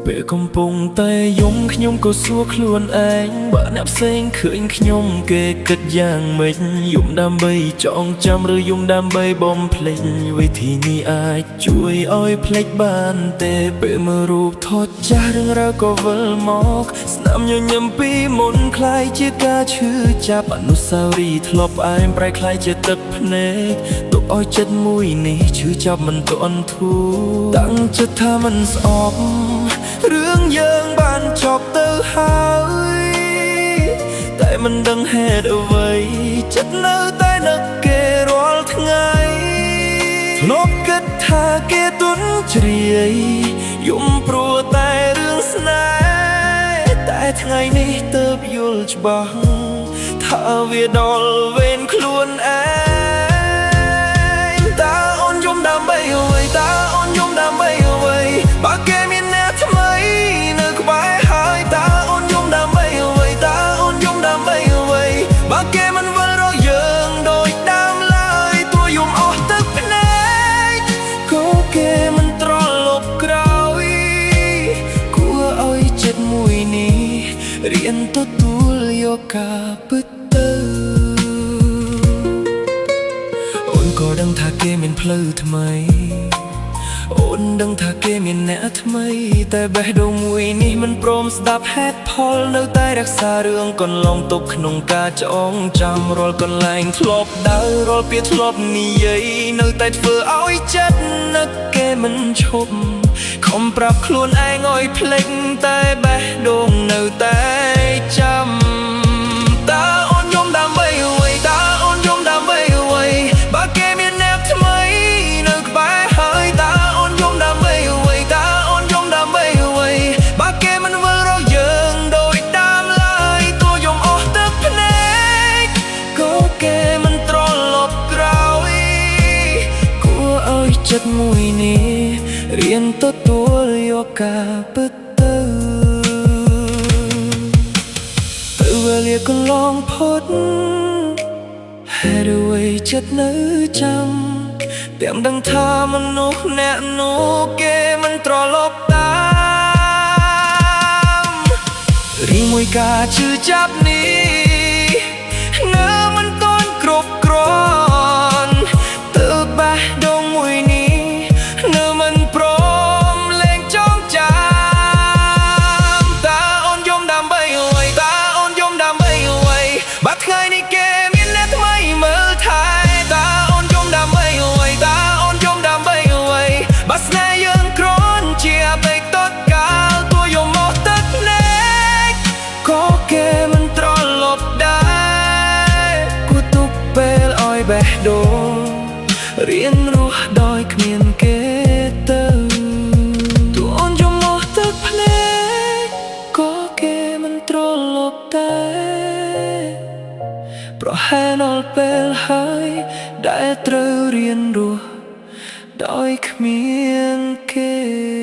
ពេលកំពុងតែយំខ្ញុំក៏សួរខ្លួនឯងបើអ្នកផ្សេងឃើញខ្ញុំគេគិតយ៉ាងម៉េចយំដើម្បីចងចាំឬយំដើម្បីបំភ្លេចវិធីនេះអាចជួយឲ្យភ្លេចបានទេពេលមើលរូបថតចាស់រឿងរ៉ាវក៏វិលមកស្នាមញញឹមពីមុនคล้ายជាការឈឺចាប់អនុស្សាវរីយ៍ធ្លាប់ផ្អែមប្រែคล้ายជាទឹកភ្នែកទុកឲ្យចិត្តមួយនេះឈឺចាប់មិនទាន់ធូរតាំងចិត្តថាមិនស្អប់រឿងយើងបានចប់ទៅហើយតែមិនដឹងហេតុអ្វីចិត្តនៅតែនឹកគេរាល់ថ្ងៃធ្លាប់គិតថាគេទន់ជ្រាយយំព្រោះតែរឿងស្នេហ៍តែថ្ងៃនេះទើបយល់ច្បាស់ថាវាដល់វេនខ្លួនឯងតើអូនយំដើម្បីអ្វីតើអូនយំដើម្បីអ្វីបើគេមានអ្នកថ្មីនៅក្បែរហើយតើអូនយំដើម្បីអ្វីតើអូនយំដើម្បីអ្វីបើគេមិនវិលរកយើងដូចដើមឡើយទួយំអស់ទឹកភ្នែកក៏គេមិនត្រឡប់ក្រោយគួរឲ្យចិត្តមួយនេះរៀនទទួលយកការពិតទៅអូនក៏ដឹងថាគេមានផ្លូវថ្មីអូនដឹងថាគេមានអ្នកថ្មីតែបេះដូងមួយនេះមិនព្រមស្ដាប់ហេតុផលនៅតែរក្សារឿងកន្លងទុកក្នុងការចងចាំរាល់កន្លែងធ្លាប់ដើររាល់ពាក្យធ្លាប់និយាយនៅតែធ្វើឲ្យចិត្តនឹកគេមិនឈប់ខំប្រាប់ខ្លួនឯងឲ្យភ្លេចតែបេះដូងនៅតែចាំតើអូនយំដើម្បីអ្វីតើអូនយំដើម្បីអ្វីបើគេមានអ្នកថ្មីនៅក្បែរហើយតើអូនយំដើម្បីអ្វីតើអូនយំដើម្បីអ្វីបើគេមិនវិលរកយើងដូចដើមឡើយទួយំអស់ទឹកភ្នែកក៏គេមិនត្រឡប់ក្រោយគួរឲ្យចិត្តមួយនេះរៀនទទួលយកការពិតទៅវេលាកន្លងផុតហេតុអ្វីចិត្តនៅចាំទាំងដឹងថាមនុស្សអ្នកនោះគេមិនត្រឡប់តាមរីមួយការឈឺចាប់នេះនៅមិនទាន់គ្រប់គ្រាន់ទើបបេះដូងមួយនេះនៅមិនព្រមលែងចងចាំតើអូនយំដើម្បីអ្វីតើអូនយំដើម្បីអ្វីបើថ្ងៃនេះគេមានអ្នកថ្មីមើលថែតើអូនយំដើម្បីអ្វីតើអូនយំដើម្បីអ្វីបើស្នេហ៍យើងគ្រាន់ជាអតីតកាលទួយំអស់ទឹកភ្នែកក៏គេមិនត្រឡប់ដែរគួរទុកពេលឲ្យបេះដូងរៀនរស់ដោយគ្មានគេទៅទោះអូនយំអស់ទឹកភ្នែកក៏គេមិនត្រឡប់ដែរប្រហែលដល់ពេលហើយដែលត្រូវរៀនរស់ដោយគ្មានគេ